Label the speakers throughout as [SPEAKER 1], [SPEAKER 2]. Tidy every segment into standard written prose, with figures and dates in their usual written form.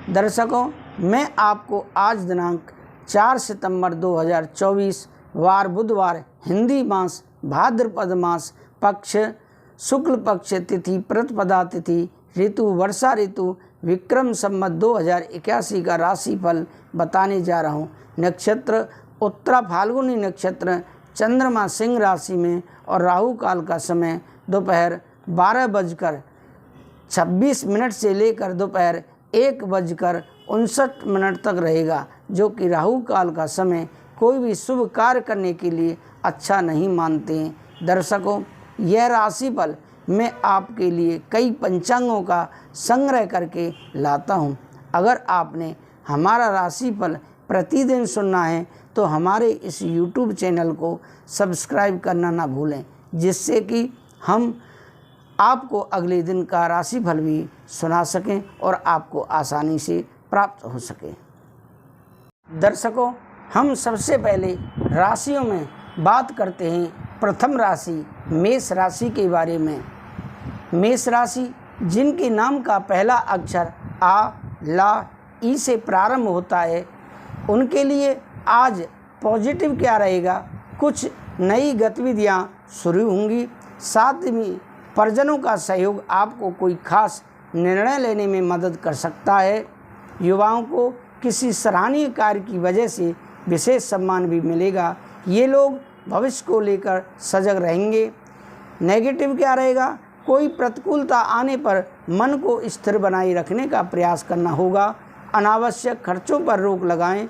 [SPEAKER 1] दर्शकों, मैं आपको आज दिनांक 4 सितंबर 2024 वार बुधवार हिंदी मास भाद्रपद मास पक्ष शुक्ल पक्ष तिथि प्रतिपदा तिथि ऋतु वर्षा ऋतु विक्रम संवत 2081 का राशिफल बताने जा रहा हूँ। नक्षत्र उत्तरा फाल्गुनी नक्षत्र, चंद्रमा सिंह राशि में और राहु काल का समय दोपहर 12:26 से लेकर दोपहर 1:59 तक रहेगा, जो कि राहु काल का समय कोई भी शुभ कार्य करने के लिए अच्छा नहीं मानते हैं। दर्शकों, यह राशिफल मैं आपके लिए कई पंचांगों का संग्रह करके लाता हूं। अगर आपने हमारा राशिफल प्रतिदिन सुनना है तो हमारे इस YouTube चैनल को सब्सक्राइब करना ना भूलें, जिससे कि हम आपको अगले दिन का राशिफल भी सुना सकें और आपको आसानी से प्राप्त हो सके। दर्शकों, हम सबसे पहले राशियों में बात करते हैं। प्रथम राशि मेष राशि के बारे में। मेष राशि जिनके नाम का पहला अक्षर आ, ला, ई से प्रारंभ होता है, उनके लिए आज पॉजिटिव क्या रहेगा। कुछ नई गतिविधियां शुरू होंगी। साथ ही परिजनों का सहयोग आपको कोई खास निर्णय लेने में मदद कर सकता है। युवाओं को किसी सराहनीय कार्य की वजह से विशेष सम्मान भी मिलेगा। ये लोग भविष्य को लेकर सजग रहेंगे। नेगेटिव क्या रहेगा। कोई प्रतिकूलता आने पर मन को स्थिर बनाए रखने का प्रयास करना होगा। अनावश्यक खर्चों पर रोक लगाएं।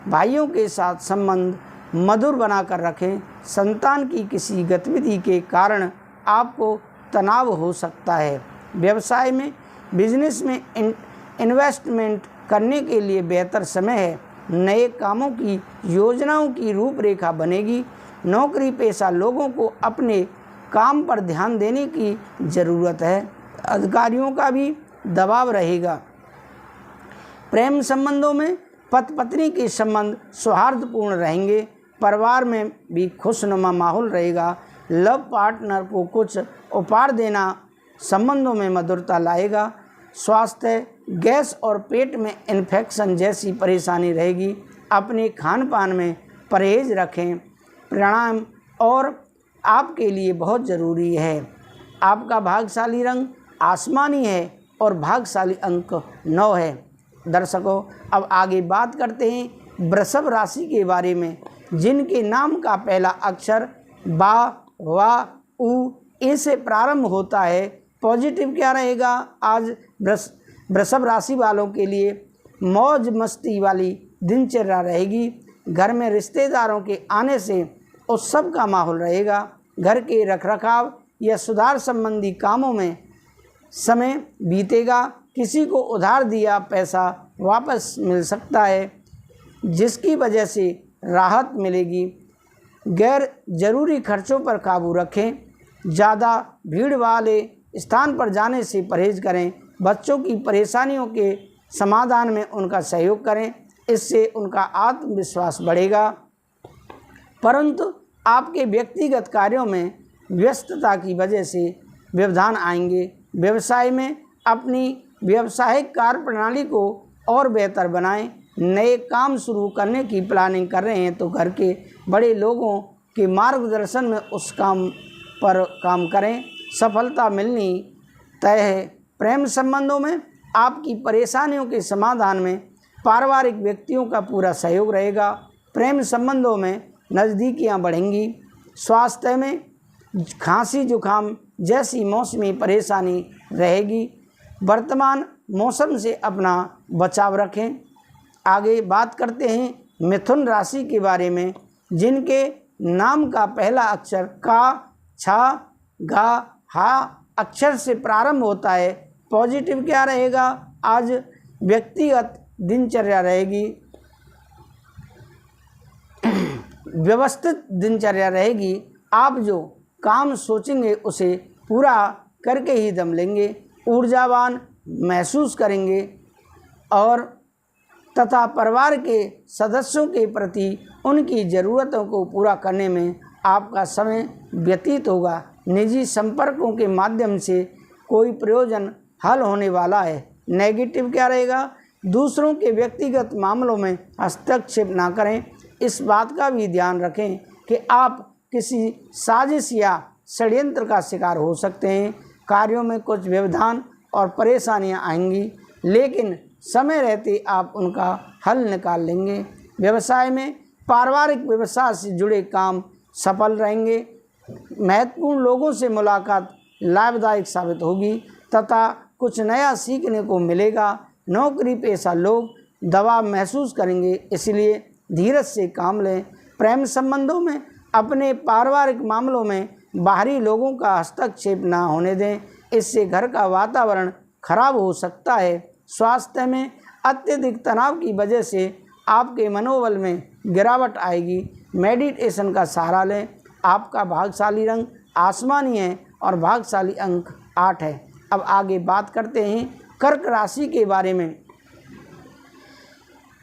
[SPEAKER 1] भाइयों के साथ संबंध मधुर बनाकर रखें। संतान की किसी गतिविधि के कारण आपको तनाव हो सकता है। व्यवसाय में बिजनेस में इन्वेस्टमेंट करने के लिए बेहतर समय है। नए कामों की योजनाओं की रूपरेखा बनेगी। नौकरी पेशा लोगों को अपने काम पर ध्यान देने की ज़रूरत है। अधिकारियों का भी दबाव रहेगा। प्रेम संबंधों में पति पत्नी के संबंध सौहार्दपूर्ण रहेंगे। परिवार में भी खुशनुमा माहौल रहेगा। लव पार्टनर को कुछ उपहार देना संबंधों में मधुरता लाएगा। स्वास्थ्य गैस और पेट में इन्फेक्शन जैसी परेशानी रहेगी। अपने खान पान में परहेज रखें। प्राणायाम और आपके लिए बहुत ज़रूरी है। आपका भाग्यशाली रंग आसमानी है और भाग्यशाली अंक 9 है। दर्शकों, अब आगे बात करते हैं वृषभ राशि के बारे में, जिनके नाम का पहला अक्षर बा, वा, उ, ए से प्रारंभ होता है। पॉजिटिव क्या रहेगा। आज वृषभ राशि वालों के लिए मौज मस्ती वाली दिनचर्या रहेगी। घर में रिश्तेदारों के आने से उत्सव का माहौल रहेगा। घर के रखरखाव या सुधार संबंधी कामों में समय बीतेगा। किसी को उधार दिया पैसा वापस मिल सकता है, जिसकी वजह से राहत मिलेगी। गैर जरूरी खर्चों पर काबू रखें। ज़्यादा भीड़ वाले स्थान पर जाने से परहेज करें। बच्चों की परेशानियों के समाधान में उनका सहयोग करें, इससे उनका आत्मविश्वास बढ़ेगा। परंतु आपके व्यक्तिगत कार्यों में व्यस्तता की वजह से व्यवधान आएंगे। व्यवसाय में अपनी व्यावसायिक कार्य प्रणाली को और बेहतर बनाएं। नए काम शुरू करने की प्लानिंग कर रहे हैं तो घर के बड़े लोगों के मार्गदर्शन में उस काम पर काम करें। सफलता मिलनी तय है। प्रेम संबंधों में आपकी परेशानियों के समाधान में पारिवारिक व्यक्तियों का पूरा सहयोग रहेगा। प्रेम संबंधों में नज़दीकियां बढ़ेंगी। स्वास्थ्य में खांसी जुकाम जैसी मौसमी परेशानी रहेगी। वर्तमान मौसम से अपना बचाव रखें। आगे बात करते हैं मिथुन राशि के बारे में, जिनके नाम का पहला अक्षर का, छा, गा, हा अक्षर से प्रारंभ होता है। पॉजिटिव क्या रहेगा। आज व्यक्तिगत दिनचर्या रहेगी। व्यवस्थित दिनचर्या रहेगी। आप जो काम सोचेंगे उसे पूरा करके ही दम लेंगे। ऊर्जावान महसूस करेंगे और तथा परिवार के सदस्यों के प्रति उनकी ज़रूरतों को पूरा करने में आपका समय व्यतीत होगा। निजी संपर्कों के माध्यम से कोई प्रयोजन हल होने वाला है। नेगेटिव क्या रहेगा। दूसरों के व्यक्तिगत मामलों में हस्तक्षेप ना करें। इस बात का भी ध्यान रखें कि आप किसी साजिश या षड्यंत्र का शिकार हो सकते हैं। कार्यों में कुछ व्यवधान और परेशानियां आएंगी, लेकिन समय रहते आप उनका हल निकाल लेंगे। व्यवसाय में पारिवारिक व्यवसाय से जुड़े काम सफल रहेंगे। महत्वपूर्ण लोगों से मुलाकात लाभदायक साबित होगी तथा कुछ नया सीखने को मिलेगा। नौकरी पेशा लोग दबाव महसूस करेंगे, इसलिए धीरज से काम लें। प्रेम संबंधों में अपने पारिवारिक मामलों में बाहरी लोगों का हस्तक्षेप ना होने दें, इससे घर का वातावरण खराब हो सकता है। स्वास्थ्य में अत्यधिक तनाव की वजह से आपके मनोबल में गिरावट आएगी। मेडिटेशन का सहारा लें। आपका भाग्यशाली रंग आसमानी है और भाग्यशाली अंक 8 है। अब आगे बात करते हैं कर्क राशि के बारे में।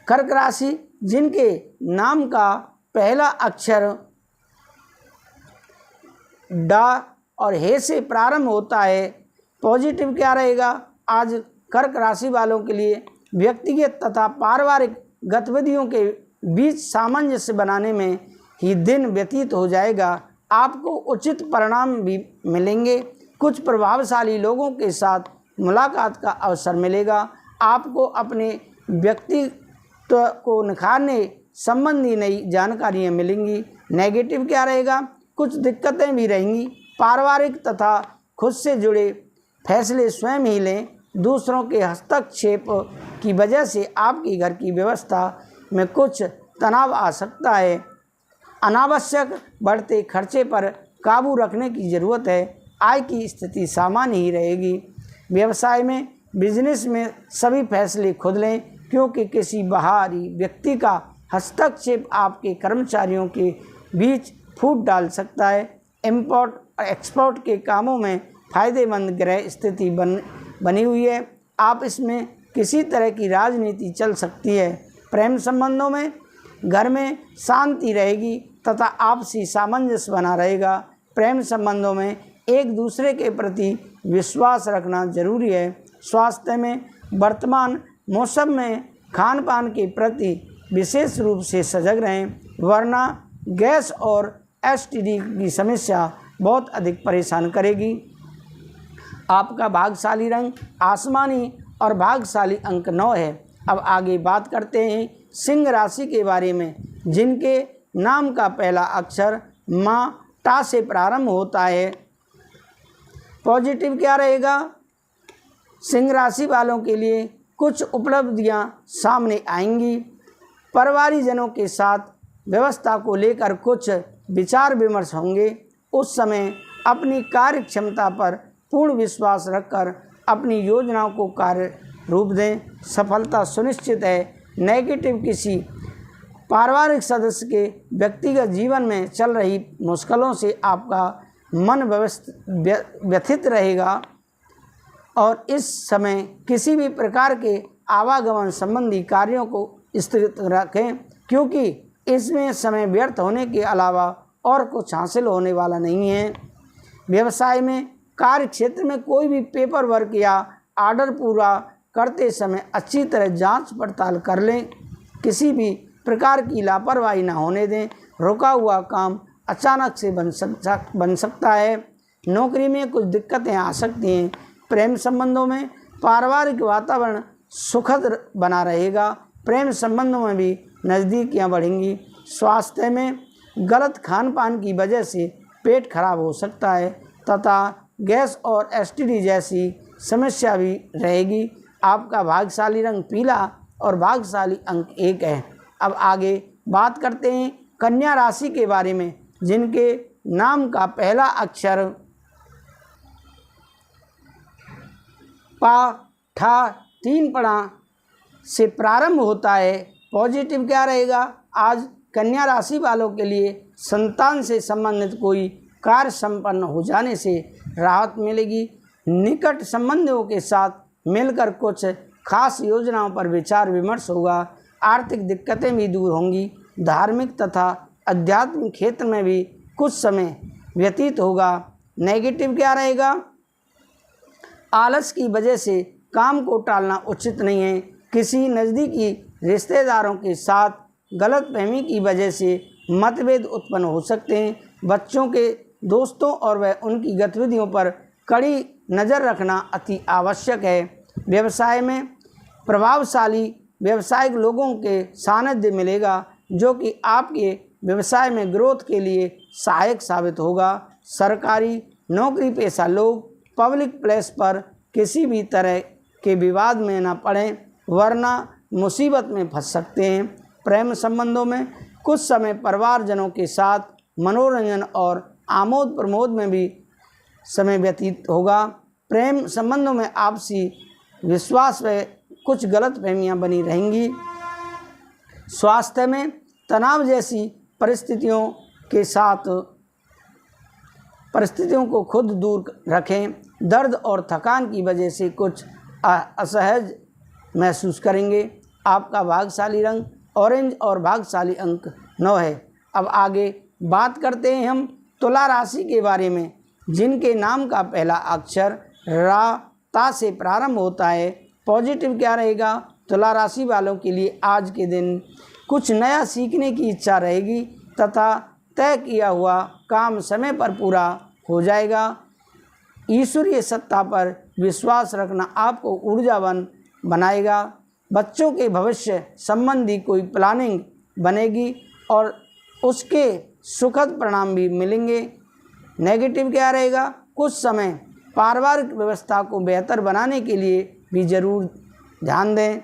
[SPEAKER 1] कर्क राशि जिनके नाम का पहला अक्षर डा और हे से प्रारंभ होता है। पॉजिटिव क्या रहेगा? आज कर्क राशि वालों के लिए व्यक्तिगत तथा पारिवारिक गतिविधियों के बीच सामंजस्य बनाने में ही दिन व्यतीत हो जाएगा। आपको उचित परिणाम भी मिलेंगे। कुछ प्रभावशाली लोगों के साथ मुलाकात का अवसर मिलेगा। आपको अपने व्यक्तित्व को निखारने संबंधी नई जानकारियाँ मिलेंगी। नेगेटिव क्या रहेगा? कुछ दिक्कतें भी रहेंगी। पारिवारिक तथा खुद से जुड़े फैसले स्वयं ही लें। दूसरों के हस्तक्षेप की वजह से आपकी घर की व्यवस्था में कुछ तनाव आ सकता है। अनावश्यक बढ़ते खर्चे पर काबू रखने की ज़रूरत है। आय की स्थिति सामान्य ही रहेगी। व्यवसाय में बिजनेस में सभी फैसले खुद लें, क्योंकि किसी बाहरी व्यक्ति का हस्तक्षेप आपके कर्मचारियों के बीच फूट डाल सकता है। इंपोर्ट और एक्सपोर्ट के कामों में फ़ायदेमंद ग्रह स्थिति बनी हुई है। आप इसमें किसी तरह की राजनीति चल सकती है। प्रेम संबंधों में घर में शांति रहेगी तथा आपसी सामंजस्य बना रहेगा। प्रेम संबंधों में एक दूसरे के प्रति विश्वास रखना जरूरी है। स्वास्थ्य में वर्तमान मौसम में खान पान के प्रति विशेष रूप से सजग रहें, वरना गैस और एसटीडी की समस्या बहुत अधिक परेशान करेगी। आपका भाग्यशाली रंग आसमानी और भाग्यशाली अंक 9 है। अब आगे बात करते हैं सिंह राशि के बारे में, जिनके नाम का पहला अक्षर माँ टा से प्रारंभ होता है। पॉजिटिव क्या रहेगा? सिंह राशि वालों के लिए कुछ उपलब्धियां सामने आएंगी। परिवारजनों के साथ व्यवस्था को लेकर कुछ विचार विमर्श होंगे। उस समय अपनी कार्य क्षमता पर पूर्ण विश्वास रखकर अपनी योजनाओं को कार्य रूप दें, सफलता सुनिश्चित है। नेगेटिव किसी पारिवारिक सदस्य के व्यक्तिगत जीवन में चल रही मुश्किलों से आपका मन व्यथित रहेगा और इस समय किसी भी प्रकार के आवागमन संबंधी कार्यों को स्थगित रखें, क्योंकि इसमें समय व्यर्थ होने के अलावा और कुछ हासिल होने वाला नहीं है। व्यवसाय में कार्य क्षेत्र में कोई भी पेपर वर्क या ऑर्डर पूरा करते समय अच्छी तरह जांच पड़ताल कर लें। किसी भी प्रकार की लापरवाही न होने दें। रुका हुआ काम अचानक से बन सकता है। नौकरी में कुछ दिक्कतें आ सकती हैं। प्रेम संबंधों में पारिवारिक वातावरण सुखद बना रहेगा। प्रेम संबंधों में भी नज़दीकियाँ बढ़ेंगी। स्वास्थ्य में गलत खान पान की वजह से पेट खराब हो सकता है तथा गैस और एसटीडी जैसी समस्या भी रहेगी। आपका भाग्यशाली रंग पीला और भाग्यशाली अंक 1 है। अब आगे बात करते हैं कन्या राशि के बारे में, जिनके नाम का पहला अक्षर पा ठा 3 पड़ा से प्रारंभ होता है। पॉजिटिव क्या रहेगा? आज कन्या राशि वालों के लिए संतान से संबंधित कोई कार्य संपन्न हो जाने से राहत मिलेगी। निकट संबंधियों के साथ मिलकर कुछ खास योजनाओं पर विचार विमर्श होगा। आर्थिक दिक्कतें भी दूर होंगी। धार्मिक तथा आध्यात्मिक क्षेत्र में भी कुछ समय व्यतीत होगा। नेगेटिव क्या रहेगा? आलस की वजह से काम को टालना उचित नहीं है। किसी नज़दीकी रिश्तेदारों के साथ गलतफहमी की वजह से मतभेद उत्पन्न हो सकते हैं। बच्चों के दोस्तों और वह उनकी गतिविधियों पर कड़ी नज़र रखना अति आवश्यक है। व्यवसाय में प्रभावशाली व्यावसायिक लोगों के सानिध्य मिलेगा, जो कि आपके व्यवसाय में ग्रोथ के लिए सहायक साबित होगा। सरकारी नौकरी पेशा लोग पब्लिक प्लेस पर किसी भी तरह के विवाद में न पड़ें, वरना मुसीबत में फंस सकते हैं। प्रेम संबंधों में कुछ समय परिवारजनों के साथ मनोरंजन और आमोद प्रमोद में भी समय व्यतीत होगा। प्रेम संबंधों में आपसी विश्वास व कुछ गलतफहमियां बनी रहेंगी। स्वास्थ्य में तनाव जैसी परिस्थितियों को खुद दूर रखें। दर्द और थकान की वजह से कुछ असहज महसूस करेंगे। आपका भाग्यशाली रंग ऑरेंज और भाग्यशाली अंक 9 है। अब आगे बात करते हैं हम तुला राशि के बारे में, जिनके नाम का पहला अक्षर रा ता से प्रारंभ होता है। पॉजिटिव क्या रहेगा? तुला राशि वालों के लिए आज के दिन कुछ नया सीखने की इच्छा रहेगी तथा तय किया हुआ काम समय पर पूरा हो जाएगा। ईश्वरीय सत्ता पर विश्वास रखना आपको ऊर्जावान बनाएगा। बच्चों के भविष्य संबंधी कोई प्लानिंग बनेगी और उसके सुखद परिणाम भी मिलेंगे। नेगेटिव क्या रहेगा? कुछ समय पारिवारिक व्यवस्था को बेहतर बनाने के लिए भी जरूर ध्यान दें।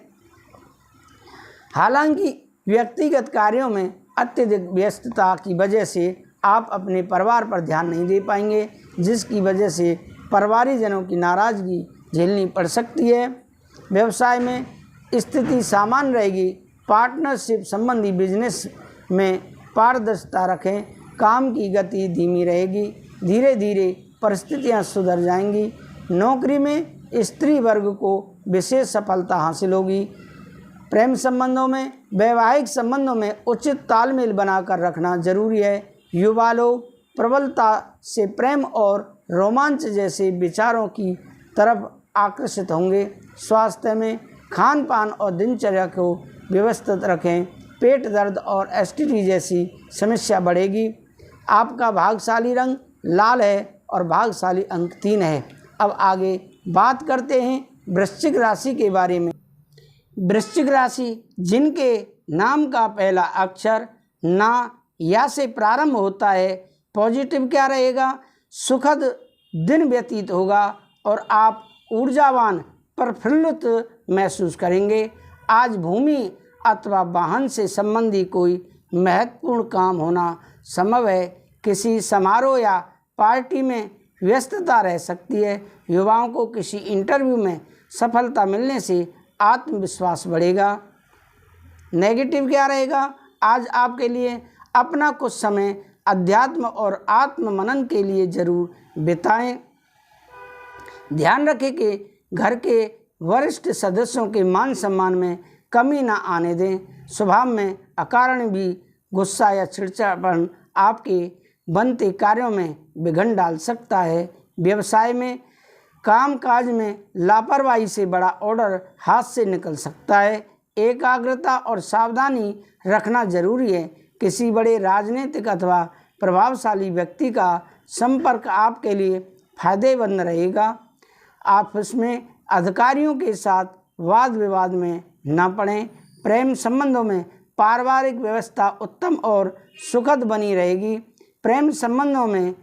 [SPEAKER 1] हालांकि व्यक्तिगत कार्यों में अत्यधिक व्यस्तता की वजह से आप अपने परिवार पर ध्यान नहीं दे पाएंगे, जिसकी वजह से परिवारजनों की नाराज़गी झेलनी पड़ सकती है। व्यवसाय में स्थिति सामान्य रहेगी। पार्टनरशिप संबंधी बिजनेस में पारदर्शिता रखें। काम की गति धीमी रहेगी। धीरे धीरे परिस्थितियां सुधर जाएंगी। नौकरी में स्त्री वर्ग को विशेष सफलता हासिल होगी। प्रेम संबंधों में वैवाहिक संबंधों में उचित तालमेल बनाकर रखना जरूरी है। युवा लोग प्रबलता से प्रेम और रोमांच जैसे विचारों की तरफ आकर्षित होंगे। स्वास्थ्य में खान पान और दिनचर्या को व्यवस्थित रखें। पेट दर्द और एसिडिटी जैसी समस्या बढ़ेगी। आपका भाग्यशाली रंग लाल है और भाग्यशाली अंक 3 है। अब आगे बात करते हैं वृश्चिक राशि के बारे में। वृश्चिक राशि जिनके नाम का पहला अक्षर ना या से प्रारंभ होता है। पॉजिटिव क्या रहेगा? सुखद दिन व्यतीत होगा और आप ऊर्जावान प्रफुल्लित महसूस करेंगे। आज भूमि अथवा वाहन से संबंधी कोई महत्वपूर्ण काम होना संभव है। किसी समारोह या पार्टी में व्यस्तता रह सकती है। युवाओं को किसी इंटरव्यू में सफलता मिलने से आत्मविश्वास बढ़ेगा। नेगेटिव क्या रहेगा? आज आपके लिए अपना कुछ समय अध्यात्म और आत्म मनन के लिए जरूर बिताएं। ध्यान रखें कि घर के वरिष्ठ सदस्यों के मान सम्मान में कमी ना आने दें। स्वभाव में अकारण भी गुस्सा या चिड़चिड़ापन आपके बनते कार्यों में विघ्न डाल सकता है। व्यवसाय में कामकाज में लापरवाही से बड़ा ऑर्डर हाथ से निकल सकता है। एकाग्रता और सावधानी रखना जरूरी है। किसी बड़े राजनीतिक अथवा प्रभावशाली व्यक्ति का संपर्क आपके लिए फायदेमंद रहेगा। आप उसमें अधिकारियों के साथ वाद विवाद में न पड़ें। प्रेम संबंधों में पारिवारिक व्यवस्था उत्तम और सुखद बनी रहेगी। प्रेम संबंधों में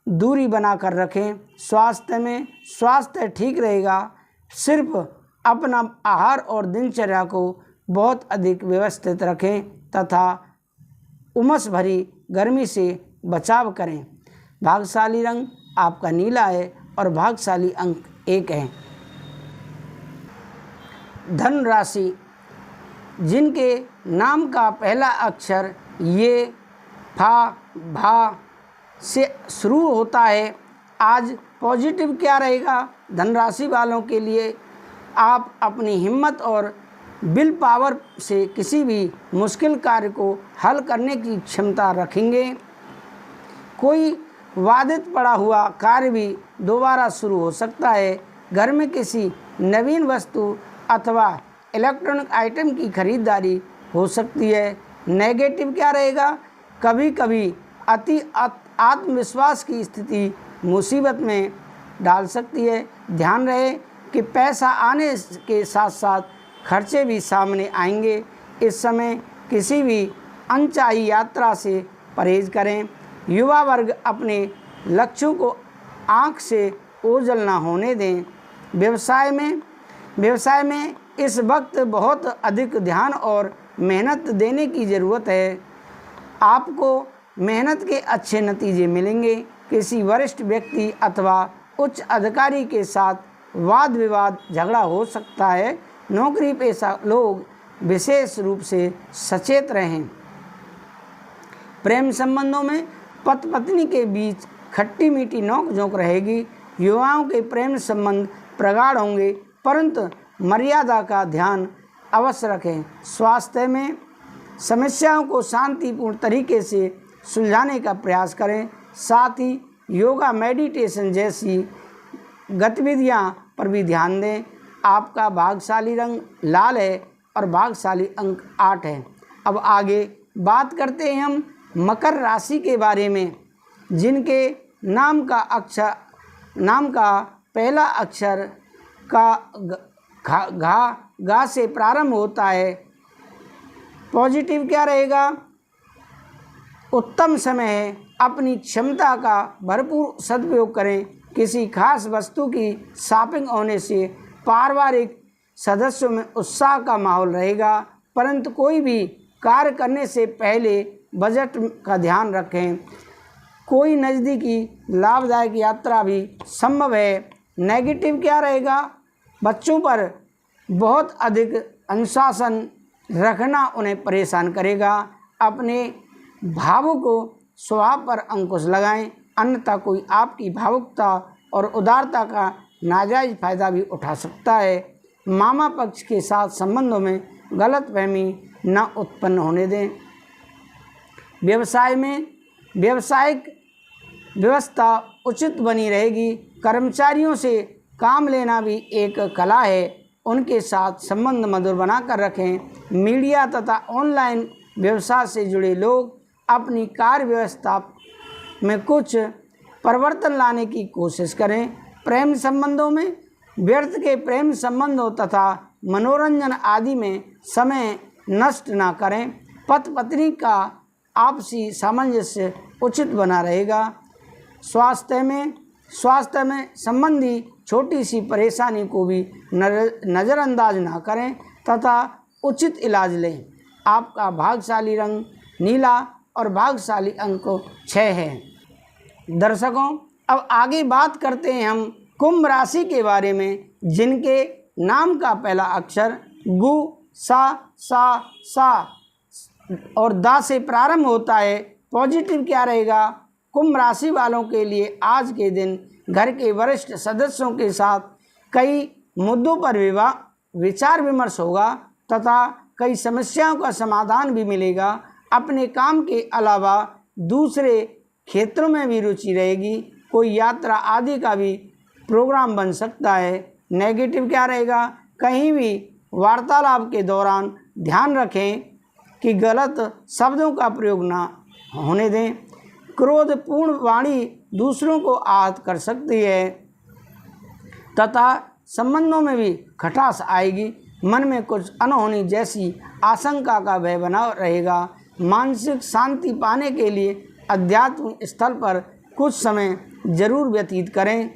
[SPEAKER 1] दूरी बनाकर रखें। स्वास्थ्य में स्वास्थ्य ठीक रहेगा। सिर्फ अपना आहार और दिनचर्या को बहुत अधिक व्यवस्थित रखें तथा उमस भरी गर्मी से बचाव करें। भाग्यशाली रंग आपका नीला है और भाग्यशाली अंक 1 है। धन राशि जिनके नाम का पहला अक्षर ये फा भा से शुरू होता है। आज पॉजिटिव क्या रहेगा? धन राशि वालों के लिए आप अपनी हिम्मत और विल पावर से किसी भी मुश्किल कार्य को हल करने की क्षमता रखेंगे। कोई वादित पड़ा हुआ कार्य भी दोबारा शुरू हो सकता है। घर में किसी नवीन वस्तु अथवा इलेक्ट्रॉनिक आइटम की खरीदारी हो सकती है। नेगेटिव क्या रहेगा? कभी कभी अति आत्मविश्वास की स्थिति मुसीबत में डाल सकती है। ध्यान रहे कि पैसा आने के साथ साथ खर्चे भी सामने आएंगे। इस समय किसी भी अनचाही यात्रा से परहेज करें। युवा वर्ग अपने लक्ष्यों को आँख से ओझल ना होने दें। व्यवसाय में इस वक्त बहुत अधिक ध्यान और मेहनत देने की ज़रूरत है। आपको मेहनत के अच्छे नतीजे मिलेंगे। किसी वरिष्ठ व्यक्ति अथवा उच्च अधिकारी के साथ वाद विवाद झगड़ा हो सकता है। नौकरी पेशा लोग विशेष रूप से सचेत रहें। प्रेम संबंधों में पति पत्नी के बीच खट्टी मीठी नोक झोंक रहेगी। युवाओं के प्रेम संबंध प्रगाढ़ होंगे, परंतु मर्यादा का ध्यान अवश्य रखें। स्वास्थ्य में समस्याओं को शांतिपूर्ण तरीके से सुलझाने का प्रयास करें। साथ ही योगा, मेडिटेशन जैसी गतिविधियां पर भी ध्यान दें। आपका भाग्यशाली रंग लाल है और भाग्यशाली अंक 8 है। अब आगे बात करते हैं हम मकर राशि के बारे में, जिनके नाम का पहला अक्षर घा से प्रारंभ होता है। पॉजिटिव क्या रहेगा? उत्तम समय है, अपनी क्षमता का भरपूर सदुपयोग करें। किसी खास वस्तु की शॉपिंग होने से पारिवारिक सदस्यों में उत्साह का माहौल रहेगा, परंतु कोई भी कार्य करने से पहले बजट का ध्यान रखें। कोई नज़दीकी लाभदायक यात्रा भी संभव है। नेगेटिव क्या रहेगा? बच्चों पर बहुत अधिक अनुशासन रखना उन्हें परेशान करेगा। अपने भावों को स्वभाव पर अंकुश लगाएं, अन्यथा कोई आपकी भावुकता और उदारता का नाजायज फायदा भी उठा सकता है। मामा पक्ष के साथ संबंधों में गलतफहमी न उत्पन्न होने दें। व्यवसाय में व्यावसायिक व्यवस्था उचित बनी रहेगी। कर्मचारियों से काम लेना भी एक कला है, उनके साथ संबंध मधुर बनाकर रखें। मीडिया तथा ऑनलाइन व्यवसाय से जुड़े लोग अपनी कार्य व्यवस्था में कुछ परिवर्तन लाने की कोशिश करें। प्रेम संबंधों में व्यर्थ के प्रेम संबंधों तथा मनोरंजन आदि में समय नष्ट ना करें। पति पत्नी का आपसी सामंजस्य उचित बना रहेगा। स्वास्थ्य में संबंधी छोटी सी परेशानी को भी नज़रअंदाज ना करें तथा उचित इलाज लें। आपका भाग्यशाली रंग नीला और भाग्यशाली अंक 6 है। दर्शकों, अब आगे बात करते हैं हम कुंभ राशि के बारे में, जिनके नाम का पहला अक्षर गु सा और दा से प्रारंभ होता है। पॉजिटिव क्या रहेगा? कुंभ राशि वालों के लिए आज के दिन घर के वरिष्ठ सदस्यों के साथ कई मुद्दों पर विचार विमर्श होगा तथा कई समस्याओं का समाधान भी मिलेगा। अपने काम के अलावा दूसरे क्षेत्रों में भी रुचि रहेगी। कोई यात्रा आदि का भी प्रोग्राम बन सकता है। नेगेटिव क्या रहेगा? कहीं भी वार्तालाप के दौरान ध्यान रखें कि गलत शब्दों का प्रयोग ना होने दें। क्रोधपूर्ण वाणी दूसरों को आहत कर सकती है तथा संबंधों में भी खटास आएगी। मन में कुछ अनहोनी जैसी आशंका का भय बना रहेगा। मानसिक शांति पाने के लिए आध्यात्मिक स्थल पर कुछ समय जरूर व्यतीत करें।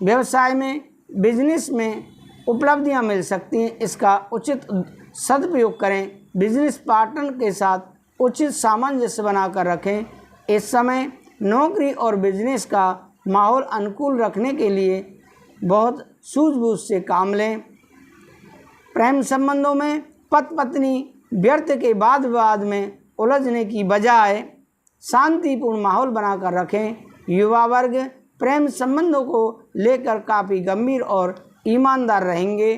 [SPEAKER 1] व्यवसाय में बिजनेस में उपलब्धियां मिल सकती हैं, इसका उचित सदुपयोग करें। बिजनेस पार्टनर के साथ उचित सामंजस्य बनाकर रखें। इस समय नौकरी और बिजनेस का माहौल अनुकूल रखने के लिए बहुत सूझबूझ से काम लें। प्रेम संबंधों में पति पत्नी व्यर्थ के वाद विवाद में उलझने की बजाय शांतिपूर्ण माहौल बनाकर रखें। युवा वर्ग प्रेम संबंधों को लेकर काफ़ी गंभीर और ईमानदार रहेंगे।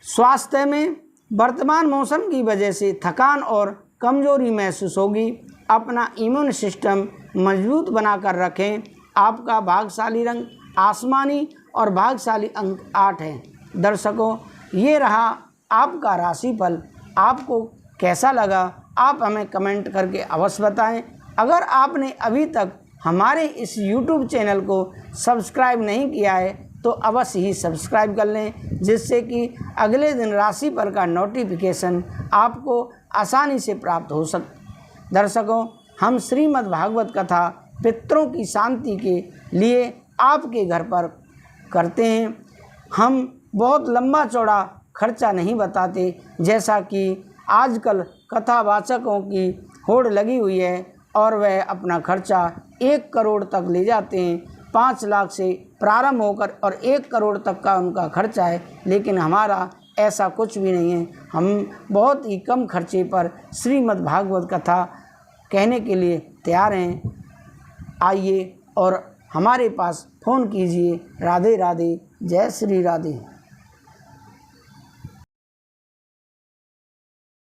[SPEAKER 1] स्वास्थ्य में वर्तमान मौसम की वजह से थकान और कमजोरी महसूस होगी। अपना इम्यून सिस्टम मजबूत बनाकर रखें। आपका भाग्यशाली रंग आसमानी और भाग्यशाली अंक 8 है। दर्शकों, ये रहा आपका राशिफल। आपको कैसा लगा आप हमें कमेंट करके अवश्य बताएं। अगर आपने अभी तक हमारे इस YouTube चैनल को सब्सक्राइब नहीं किया है तो अवश्य ही सब्सक्राइब कर लें, जिससे कि अगले दिन राशिफल का नोटिफिकेशन आपको आसानी से प्राप्त हो सके। दर्शकों, हम श्रीमद् भागवत कथा पितरों की शांति के लिए आपके घर पर करते हैं। हम बहुत लंबा चौड़ा खर्चा नहीं बताते, जैसा कि आजकल कथावाचकों की होड़ लगी हुई है और वह अपना खर्चा 1 करोड़ तक ले जाते हैं। 5 लाख से प्रारंभ होकर और 1 करोड़ तक का उनका खर्चा है, लेकिन हमारा ऐसा कुछ भी नहीं है। हम बहुत ही कम खर्चे पर श्रीमद् भागवत कथा कहने के लिए तैयार हैं। आइए और हमारे पास फ़ोन कीजिए। राधे राधे, जय श्री राधे।